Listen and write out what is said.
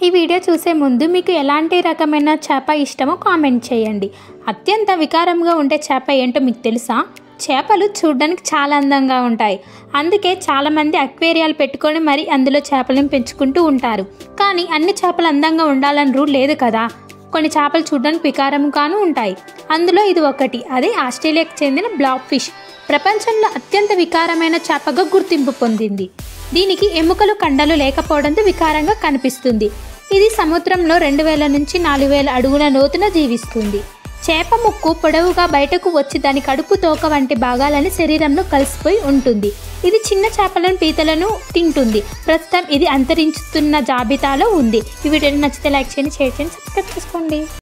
ఈ వీడియో చూసే ముందు మీకు ఎలాంటి రకమైన చేప ఇష్టమో కామెంట్ చేయండి. అత్యంత వికారంగా ఉండే చేప ఏంటో మీకు తెలుసా? చేపలు చూడడానికి చాలా అందంగా ఉంటాయి. అందుకే చాలామంది అక్వేరియాలు పెట్టుకొని మరి అందులో చేపలను పెంచుకుంటూ ఉంటారు. కానీ అన్ని చేపలు అందంగా ఉండాలని రూల్ లేదు కదా. కొన్ని చేపలు చూడడానికి వికారంగానూ ఉంటాయి. అందులో ఇది ఒకటి. అదే ఆస్ట్రేలియాకు చెందిన బ్లాక్ ఫిష్. ప్రపంచంలో అత్యంత వికారమైన చేపగా గుర్తింపు పొందింది. దీనికి ఎముకలు కండలు లేకపోవడంతో వికారంగా కనిపిస్తుంది. ఇది సముద్రంలో 2000 నుంచి 4000 అడుగుల లోతున జీవిస్తుంది. చేప ముక్కు పొడవుగా బయటకు వచ్చి దాని కడుపు తోక వంటి భాగాలని శరీరంలో కలిసిపోయి ఉంటుంది. ఇది చిన్న చేపలను పీతలను తింటుంది. ప్రస్తుతం ఇది అంతరించుతున్న జాబితాలో ఉంది. ఈ వీడియో నచ్చితే లైక్ చేయండి, షేర్ చేయండి, సబ్స్క్రైబ్ చేసుకోండి.